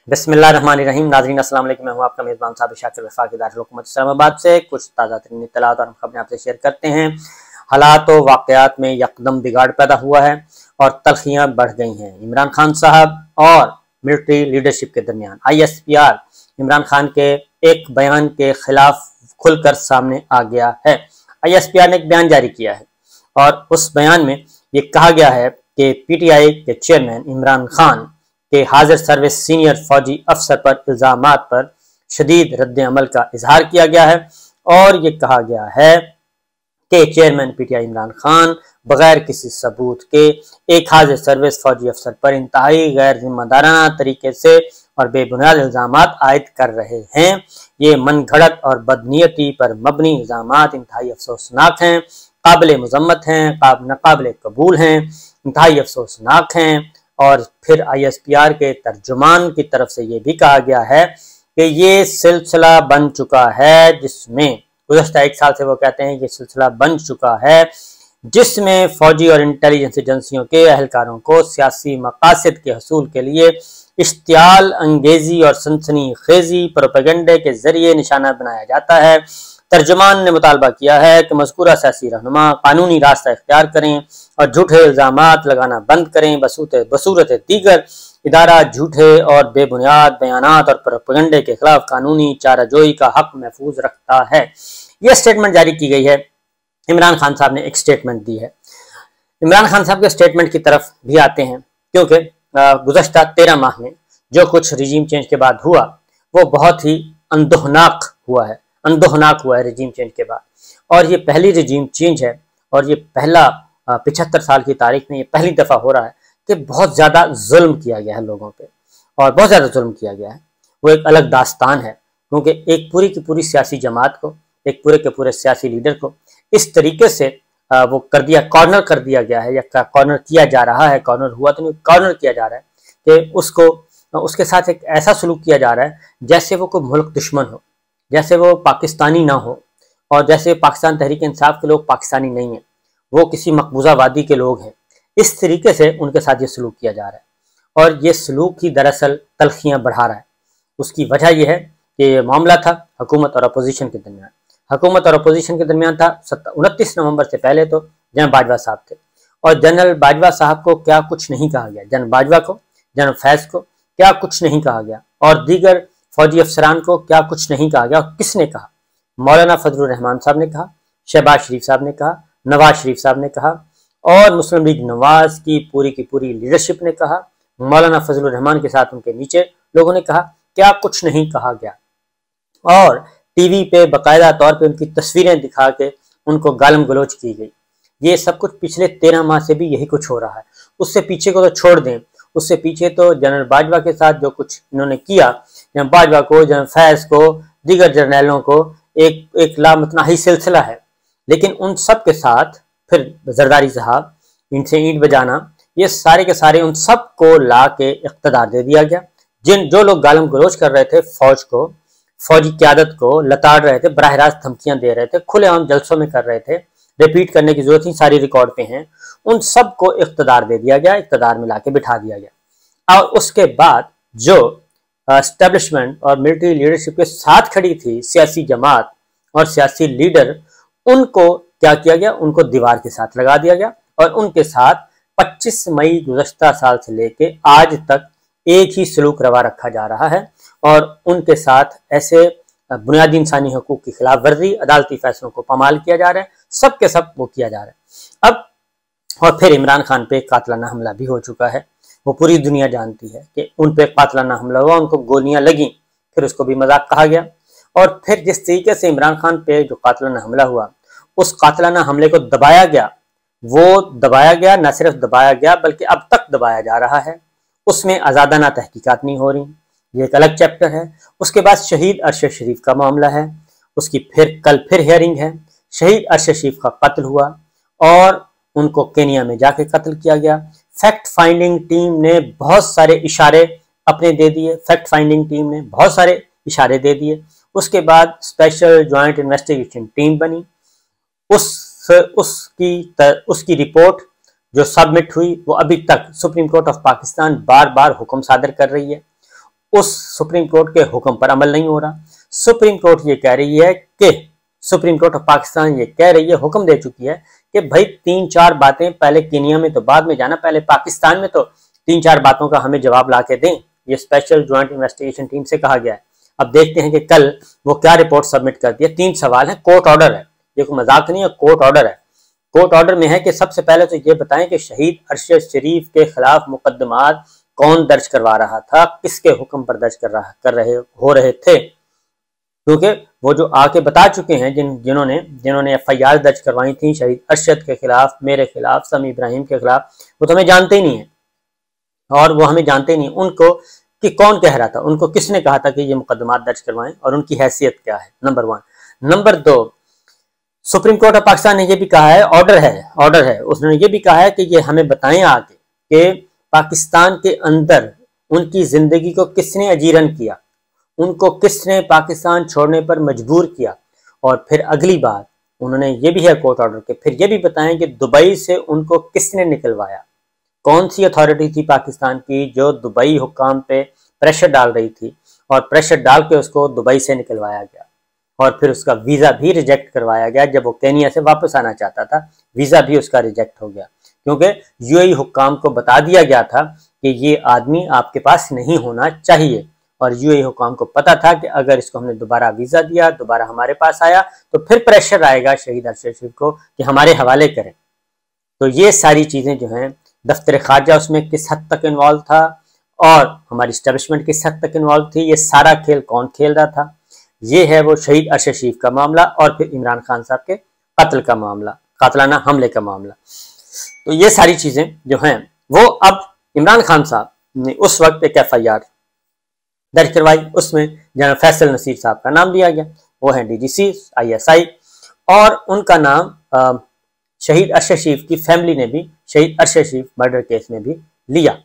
बिस्मिल्लाहिर्रहमानिर्रहीम। नाज़रीन अस्सलाम वालेकुम। मैं हूं आपका मेज़बान साबिर शाकिर वफाकी दारुल हुकूमत इस्लामाबाद से कुछ ताज़ा तरीन इत्तलात और खबरें आपसे शेयर करते हैं। हालात व वाक़यात में यकदम बिगाड़ पैदा हुआ है और तल्खियाँ बढ़ गई हैं इमरान खान साहब और मिलिट्री लीडरशिप के दरमियान। ISPR इमरान खान के एक बयान के खिलाफ खुलकर सामने आ गया है। ISPR ने एक बयान जारी किया है और उस बयान में ये कहा गया है कि PTI के चेयरमैन इमरान खान के हाजिर सर्विस सीनियर फौजी अफसर पर इल्जामात पर शदीद रद्द अमल का इजहार किया गया है और ये कहा गया है कि चेयरमैन PTI इमरान खान बगैर किसी सबूत के एक हाजिर सर्विस फौजी अफसर पर इंतहाई गैर जिम्मेदाराना तरीके से और बेबुनियाद इल्जामात आयद कर रहे हैं। ये मनगढ़ंत और बदनीयती पर मबनी इल्जामात इंतहाई अफसोसनाक हैं, काबिल मजम्मत हैं, नाकाबिल कबूल हैं, इंतहाई अफसोसनाक हैं। और फिर ISPR के तर्जुमान की तरफ से ये भी कहा गया है कि ये सिलसिला बन चुका है जिसमें गुज़श्ता एक साल से वो कहते हैं ये सिलसिला बन चुका है जिसमें फौजी और इंटेलिजेंस एजेंसियों के अहलकारों को सियासी मकासद के हसूल के लिए इश्तियाल अंगेजी और सनसनी खेजी प्रोपेगेंडे के जरिए निशाना बनाया जाता है। तर्जुमान ने मुतालबा किया है कि मज़कूरा सियासी रहनुमा कानूनी रास्ता इख्तियार करें और झूठे इल्जामात लगाना बंद करें। बसूरत दीगर इदारा झूठे और बेबुनियाद बयानात और प्रोपेगेंडे के खिलाफ कानूनी चाराजोई का हक महफूज रखता है। यह स्टेटमेंट जारी की गई है। इमरान खान साहब ने एक स्टेटमेंट दी है। इमरान खान साहब के स्टेटमेंट की तरफ भी आते हैं क्योंकि गुज़श्ता 13 माह में जो कुछ रिजीम चेंज के बाद हुआ वो बहुत ही अंदोहनाक हुआ है रिजीम चेंज के बाद। और ये पहली रिजीम चेंज है और ये पहला 75 साल की तारीख में ये पहली दफ़ा हो रहा है कि बहुत ज़्यादा जुल्म किया गया है लोगों पे और बहुत ज़्यादा जुल्म किया गया है। वो एक अलग दास्तान है क्योंकि एक पूरी की पूरी सियासी जमात को, एक पूरे के पूरे सियासी लीडर को इस तरीके से वो कर दिया, कॉर्नर कर दिया गया है या कॉर्नर किया जा रहा है। कॉर्नर हुआ तो नहीं, कॉर्नर किया जा रहा है कि उसके साथ एक ऐसा सलूक किया जा रहा है जैसे वो कोई मुल्क दुश्मन हो, जैसे वो पाकिस्तानी ना हो और जैसे पाकिस्तान तहरीक इंसाफ के लोग पाकिस्तानी नहीं हैं, वो किसी मकबूजा वादी के लोग हैं। इस तरीके से उनके साथ ये सलूक किया जा रहा है और ये सलूक ही दरअसल तल्खियाँ बढ़ा रहा है। उसकी वजह यह है कि ये मामला था हुकूमत और अपोजिशन के दरमियान। हुकूमत और अपोजिशन के दरमियान था 29 नवंबर से पहले तो जनरल बाजवा साहब थे और जनरल बाजवा साहब को क्या कुछ नहीं कहा गया, जनरल बाजवा को, जनरल फैज़ को क्या कुछ नहीं कहा गया और दीगर फौजी अफसरान को क्या कुछ नहीं कहा गया। और किसने कहा? मौलाना फजलुर रहमान साहब ने कहा, शहबाज शरीफ साहब ने कहा, नवाज शरीफ साहब ने कहा और मुस्लिम लीग नवाज की पूरी लीडरशिप ने कहा। मौलाना फजलुर रहमान के साथ उनके नीचे लोगों ने कहा, क्या कुछ नहीं कहा गया। और टीवी पे बाकायदा तौर पे उनकी तस्वीरें दिखा के उनको गालम गलोच की गई। ये सब कुछ पिछले 13 माह से भी यही कुछ हो रहा है। उससे पीछे को तो छोड़ दें, उससे पीछे तो जनरल बाजवा के साथ जो कुछ इन्होंने किया, जनरल बाजवा को, जनरल फैज़ को, दीगर जर्नैलों को एक लामतनाही सिलसिला है। लेकिन उन सब के साथ फिर जरदारी साहब, इनसे ईंट बजाना, ये सारे के सारे उन सब को ला के इख्तदार दे दिया गया। जो लोग गालम गलोच कर रहे थे फौज को, फौजी क़यादत को लताड़ रहे थे, बराह रास्त धमकियां दे रहे थे, खुलेआम जलसों में कर रहे थे, रिपीट करने की जरूरत नहीं, सारी रिकॉर्ड पे हैं, उन सब को इख्तदार दे दिया गया, इख्तदार में लाके बिठा दिया गया। और उसके बाद जो एस्टेब्लिशमेंट और मिलिट्री लीडरशिप के साथ खड़ी थी सियासी जमात और सियासी लीडर, उनको क्या किया गया? उनको दीवार के साथ लगा दिया गया और उनके साथ 25 मई गुज़श्ता साल से लेके आज तक एक ही सलूक रवा रखा जा रहा है और उनके साथ ऐसे बुनियादी इंसानी हकूक की खिलाफ वर्जी, अदालती फैसलों को पामाल किया जा रहा है, सब के सब वो किया जा रहा है। अब और फिर इमरान खान पे कातलाना हमला भी हो चुका है। वो पूरी दुनिया जानती है कि उन पे कातलाना हमला हुआ, उनको गोलियां लगी, फिर उसको भी मजाक कहा गया। और फिर जिस तरीके से इमरान खान पे जो कातलाना हमला हुआ, उस कातलाना हमले को दबाया गया, वो दबाया गया, न सिर्फ दबाया गया बल्कि अब तक दबाया जा रहा है। उसमें आज़ादाना तहकीकात नहीं हो रही, ये एक अलग चैप्टर है। उसके बाद शहीद अरशद शरीफ का मामला है, उसकी कल फिर हियरिंग है। शहीद अरशद शरीफ का कत्ल हुआ और उनको केनिया में जाके कत्ल किया गया। फैक्ट फाइंडिंग टीम ने बहुत सारे इशारे अपने दे दिए, उसके बाद स्पेशल ज्वाइंट इन्वेस्टिगेशन टीम बनी। उसकी रिपोर्ट जो सबमिट हुई वो अभी तक सुप्रीम कोर्ट ऑफ पाकिस्तान बार बार हुक्म सादर कर रही है। उस सुप्रीम कोर्ट के हुक्म पर अमल नहीं हो रहा। सुप्रीम कोर्ट ये कह रही है कि सुप्रीम कोर्ट ऑफ पाकिस्तान ये कह रही है, हुक्म दे चुकी है कि भाई 3-4 बातें, पहले केनिया में तो बाद में जाना, पहले पाकिस्तान में तो 3-4 बातों का हमें जवाब ला के दें। ये स्पेशल ज्वाइंट इन्वेस्टिगेशन टीम से कहा गया है। अब देखते हैं कि कल वो क्या रिपोर्ट सबमिट करती है। 3 सवाल है, कोर्ट ऑर्डर है, ये कोई मजाक नहीं है, कोर्ट ऑर्डर है। कोर्ट ऑर्डर में है कि सबसे पहले तो ये बताएं कि शहीद अरशद शरीफ के खिलाफ मुकदमात कौन दर्ज करवा रहा था, किसके हुक्म पर दर्ज कर रहे थे, क्योंकि वो जो आके बता चुके हैं जिन्होंने FIR दर्ज करवाई थी शहीद अरशद के खिलाफ, मेरे खिलाफ, समी इब्राहिम के खिलाफ, वो तो हमें जानते ही नहीं है। और वो हमें जानते ही नहीं उनको कि कौन कह रहा था, उनको किसने कहा था कि ये मुकदमात दर्ज करवाएं और उनकी हैसियत क्या है, number 1। Number 2, supreme court of Pakistan ने ये भी कहा है, ऑर्डर है, उसने ये भी कहा है कि ये हमें बताएं आके कि पाकिस्तान के अंदर उनकी जिंदगी को किसने अजीरन किया, उनको किसने पाकिस्तान छोड़ने पर मजबूर किया। और फिर अगली बात उन्होंने ये भी है कोर्ट ऑर्डर के, फिर ये भी बताएं कि दुबई से उनको किसने निकलवाया, कौन सी अथॉरिटी थी पाकिस्तान की जो दुबई हुक्काम पे प्रेशर डाल रही थी और प्रेशर डाल के उसको दुबई से निकलवाया गया और फिर उसका वीज़ा भी रिजेक्ट करवाया गया। जब वो केनिया से वापस आना चाहता था, वीज़ा भी उसका रिजेक्ट हो गया, क्योंकि UAE हुक्काम को बता दिया गया था कि ये आदमी आपके पास नहीं होना चाहिए। और UAE हुक्काम को पता था कि अगर इसको हमने दोबारा वीज़ा दिया, दोबारा हमारे पास आया, तो फिर प्रेशर आएगा शहीद अरशद शरीफ को कि हमारे हवाले करें। तो ये सारी चीज़ें जो हैं, दफ्तर खारजा उसमें किस हद तक इन्वॉल्व था और हमारी इस्टेब्लिशमेंट किस हद तक इन्वॉल्व थी, ये सारा खेल कौन खेल रहा था, ये है वो शहीद अरशद शरीफ का मामला और फिर इमरान खान साहब के कत्ल का मामला, कातलाना हमले का मामला। तो ये सारी चीज़ें जो हैं वो अब इमरान खान साहब ने उस वक्त एक FIR दर्ज करवाई, उसमें जनरल फैसल नसीर साहब का नाम लिया गया, वो है DGC ISI, और उनका नाम शहीद अरशद शरीफ की फैमिली ने भी शहीद अरशद शरीफ मर्डर केस में भी लिया।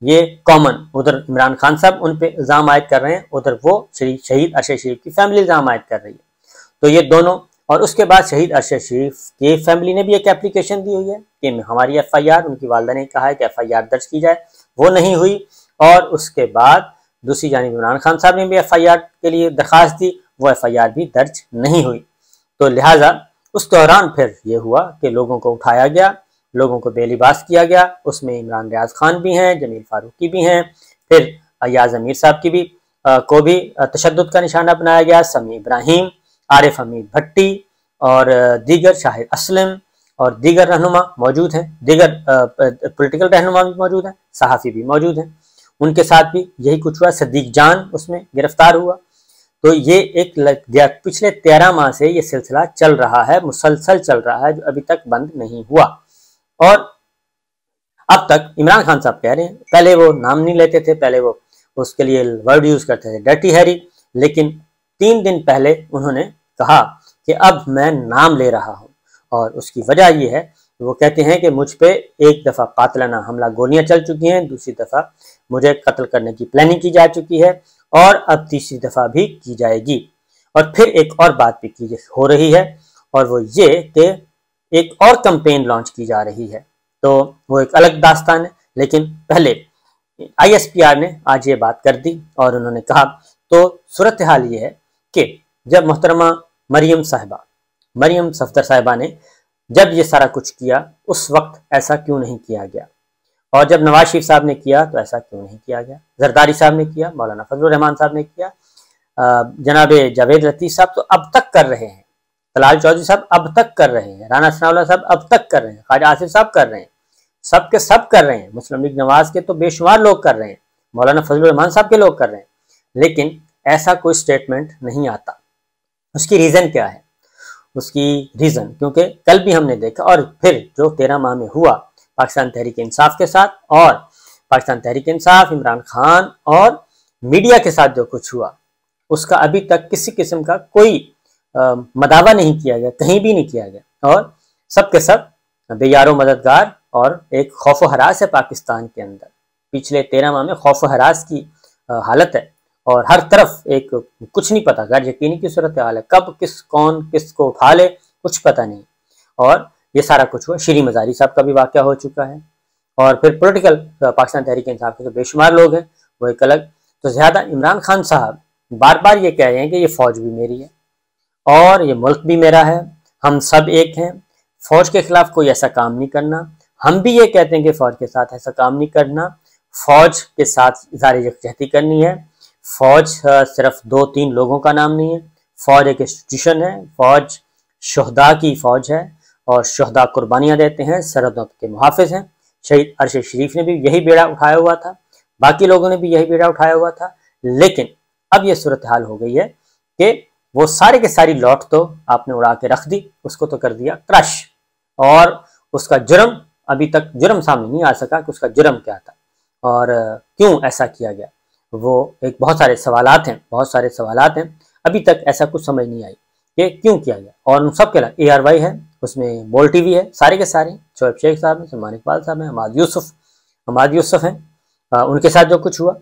ये कॉमन, उधर इमरान खान साहब उन पे इल्ज़ाम आयद कर रहे हैं, उधर वो शहीद अरशद शरीफ की फैमिली इल्ज़ाम आयद कर रही है। तो ये दोनों, और उसके बाद शहीद अरशद शरीफ की फैमिली ने भी एक एप्लीकेशन दी हुई है कि हमारी FIR, उनकी वालदा ने कहा है कि FIR दर्ज की जाए, वो नहीं हुई। और उसके बाद दूसरी जानिब इमरान खान साहब ने भी FIR के लिए दरख्वास्त दी, वो FIR भी दर्ज नहीं हुई। तो लिहाजा उस दौरान फिर ये हुआ कि लोगों को उठाया गया, लोगों को बेलिबास किया गया, उसमें इमरान रियाज खान भी हैं, जमील फारूकी भी हैं, फिर अयाज अमीर साहब की भी को भी तशद्दुद का निशाना बनाया गया, समी इब्राहिम, आरिफ हमीद भट्टी और दीगर, शाहिद असलम और दीगर रहनुमा मौजूद हैं, दीगर पॉलिटिकल रहनुमा भी मौजूद हैं, सहाफ़ी भी मौजूद हैं, उनके साथ भी यही कुछ हुआ। सदीक जान उसमें गिरफ्तार हुआ। तो ये एक पिछले 13 माह से ये सिलसिला चल रहा है, मुसलसल चल रहा है, जो अभी तक बंद नहीं हुआ। और अब तक इमरान खान साहब कह रहे हैं, पहले वो नाम नहीं लेते थे, पहले वो उसके लिए वर्ड यूज करते थे डर्टी हैरी, लेकिन 3 दिन पहले उन्होंने कहा कि अब मैं नाम ले रहा हूं। और उसकी वजह ये है, वो कहते हैं कि मुझ पे एक दफ़ा कातलाना हमला, गोलियां चल चुकी हैं, दूसरी दफ़ा मुझे कत्ल करने की प्लानिंग की जा चुकी है और अब तीसरी दफ़ा भी की जाएगी। और फिर एक और बात भी की हो रही है, और वो ये कि एक और कैंपेन लॉन्च की जा रही है। तो वो एक अलग दास्तान है, लेकिन पहले ISPR ने आज ये बात कर दी और उन्होंने कहा, तो सूरत हाल ये है कि जब मोहतरमा मरियम सफदर साहिबा ने जब ये सारा कुछ किया, उस वक्त ऐसा क्यों नहीं किया गया, और जब नवाज शरीफ साहब ने किया तो ऐसा क्यों नहीं किया गया, जरदारी साहब ने किया, मौलाना फजलुर रहमान साहब ने किया, जनाब जावेद लतीफ़ साहब तो अब तक कर रहे हैं, तलाल चौधरी साहब अब तक कर रहे हैं, राना सनाउल्लाह साहब अब तक कर रहे हैं, ख्वाजा आसिफ साहब कर रहे हैं, सब के सब कर रहे हैं, मुस्लिम लीग नवाज के तो बेशुमार लोग कर रहे हैं, मौलाना फजलुर रहमान साहब के लोग कर रहे हैं, लेकिन ऐसा कोई स्टेटमेंट नहीं आता। उसकी रीज़न क्या है? उसकी रीज़न, क्योंकि कल भी हमने देखा और फिर जो 13 माह में हुआ पाकिस्तान तहरीक इंसाफ के साथ, और पाकिस्तान तहरीक इंसाफ, इमरान खान और मीडिया के साथ जो कुछ हुआ, उसका अभी तक किसी किस्म का कोई मदावा नहीं किया गया, कहीं भी नहीं किया गया, और सब के सब बेयारो मददगार और एक खौफ हरास है पाकिस्तान के अंदर। पिछले 13 माह में खौफ हरास की हालत है और हर तरफ एक कुछ नहीं पता, गैर यकीनी की सूरत हाल है, कब कौन किसको उठा ले कुछ पता नहीं। और ये सारा कुछ हुआ, श्री मजारी साहब का भी वाक़या हो चुका है, और फिर पॉलिटिकल पाकिस्तान तहरीक इंसाफ के जो बेशुमार लोग हैं वो एक अलग तो ज़्यादा इमरान खान साहब बार बार ये कह रहे हैं कि ये फ़ौज भी मेरी है और ये मुल्क भी मेरा है, हम सब एक हैं, फ़ौज के खिलाफ कोई ऐसा काम नहीं करना। हम भी ये कहते हैं कि फ़ौज के साथ ऐसा काम नहीं करना, फ़ौज के साथ इज़हार यकजहती करनी है। फ़ौज सिर्फ 2-3 लोगों का नाम नहीं है, फ़ौज एक इंस्टीट्यूशन है, फ़ौज शुहदा की फ़ौज है और शुहदा कुर्बानियाँ देते हैं, सरहदों के मुहाफ़िज़ हैं। शहीद अरशद शरीफ ने भी यही बेड़ा उठाया हुआ था, बाकी लोगों ने भी यही बेड़ा उठाया हुआ था। लेकिन अब ये सूरत हाल हो गई है कि वो सारे के सारी लौट तो आपने उड़ा के रख दी, उसको तो कर दिया क्रश, और उसका जुर्म अभी तक जुर्म सामने नहीं आ सका कि उसका जुर्म क्या था और क्यों ऐसा किया गया। वो एक बहुत सारे सवालात हैं, अभी तक ऐसा कुछ समझ नहीं आई कि क्यों किया गया। और उन सब के अलावा ARY है, उसमें बोल TV है, सारे के सारे शोएब शेख साहब हैं, सलमान इकबाल साहब हैं, हमाद यूसुफ हैं, उनके साथ जो कुछ हुआ।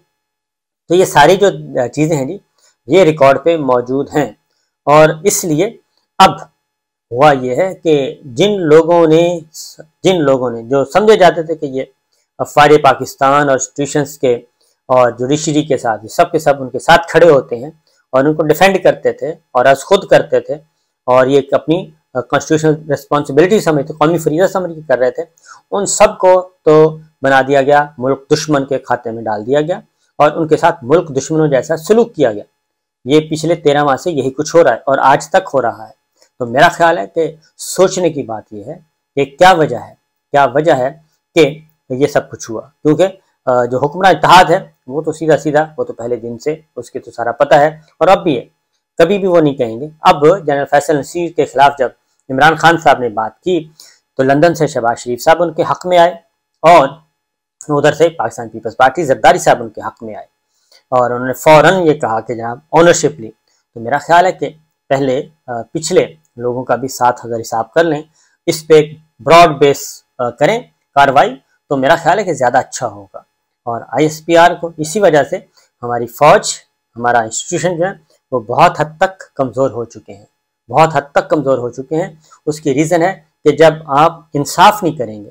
तो ये सारी जो चीज़ें हैं जी, ये रिकॉर्ड पे मौजूद हैं। और इसलिए अब हुआ ये है कि जिन लोगों ने जो समझे जाते थे कि ये अफवाज पाकिस्तान और इंस्टीट्यूशंस के और जुडिशरी के साथ, सब के सब उनके साथ खड़े होते हैं और उनको डिफेंड करते थे और आज खुद करते थे और ये अपनी कॉन्स्टिट्यूशनल रिस्पॉन्सिबिलिटी समझते, कौमी फरीज़ा समझ के कर रहे थे, उन सब को तो बना दिया गया, मुल्क दुश्मन के खाते में डाल दिया गया और उनके साथ मुल्क दुश्मनों जैसा सलूक किया गया। ये पिछले 13 माह से यही कुछ हो रहा है और आज तक हो रहा है। तो मेरा ख्याल है कि सोचने की बात यह है कि क्या वजह है कि ये सब कुछ हुआ, क्योंकि जो हुक्मरान इत्तेहाद है वो तो सीधा वो तो पहले दिन से उसके तो सारा पता है और अब भी है, कभी भी वो नहीं कहेंगे। अब जनरल फैसल नसीर के खिलाफ जब इमरान खान साहब ने बात की तो लंदन से शहबाज शरीफ साहब उनके हक में आए और उधर से पाकिस्तान पीपल्स पार्टी जरदारी साहब उनके हक में आए और उन्होंने फ़ौरन ये कहा कि जनाब ऑनरशिप ली। तो मेरा ख्याल है कि पहले पिछले लोगों का भी साथ अगर हिसाब कर लें, इस पे ब्रॉड बेस करें कार्रवाई, तो मेरा ख्याल है कि ज़्यादा अच्छा होगा। और ISPR को इसी वजह से हमारी फ़ौज, हमारा इंस्टीट्यूशन जो है वो बहुत हद तक कमज़ोर हो चुके हैं। उसकी रीज़न है कि जब आप इंसाफ नहीं करेंगे,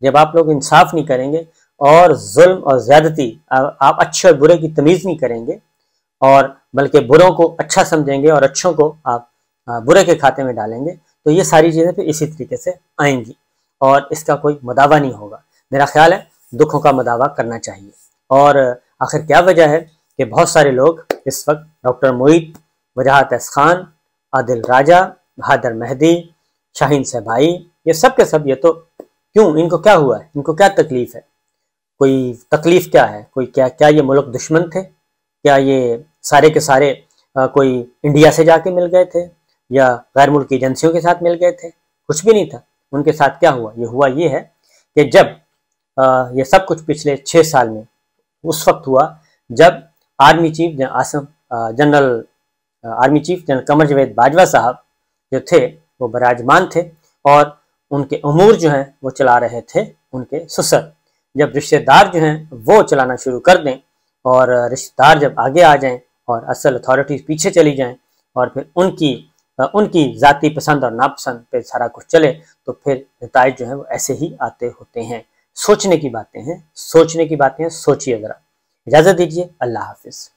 जब आप लोग इंसाफ नहीं करेंगे और जुल्म और ज़्यादती, आप अच्छे और बुरे की तमीज़ नहीं करेंगे और बल्कि बुरों को अच्छा समझेंगे और अच्छों को आप बुरे के खाते में डालेंगे, तो ये सारी चीज़ें फिर इसी तरीके से आएंगी और इसका कोई मदावा नहीं होगा। मेरा ख्याल है दुखों का मदावा करना चाहिए। और आखिर क्या वजह है कि बहुत सारे लोग इस वक्त डॉक्टर मुईद, वजाहत एस खान, आदिल राजा, बहादुर मेहदी, शाहीन सहबाई, ये सब के सब, ये तो क्यों, इनको क्या हुआ है, इनको क्या तकलीफ है, कोई तकलीफ क्या है, कोई क्या ये मुल्क दुश्मन थे, क्या ये सारे के सारे कोई इंडिया से जाके मिल गए थे या गैर मुल्की एजेंसियों के साथ मिल गए थे? कुछ भी नहीं था। उनके साथ क्या हुआ? ये है कि जब ये सब कुछ पिछले 6 साल में उस वक्त हुआ जब army chief general Qamar Javed Bajwa साहब जो थे वो बराजमान थे और उनके अमूर जो हैं वो चला रहे थे उनके ससुर। जब रिश्तेदार जो हैं वो चलाना शुरू कर दें और रिश्तेदार जब आगे आ जाएं और असल अथॉरिटीज़ पीछे चली जाएं और फिर उनकी ज़ाती पसंद और नापसंद पे सारा कुछ चले, तो फिर नताइज जो हैं वो ऐसे ही आते होते हैं। सोचने की बातें हैं, सोचिए ज़रा। इजाज़त दीजिए, अल्लाह हाफिज़।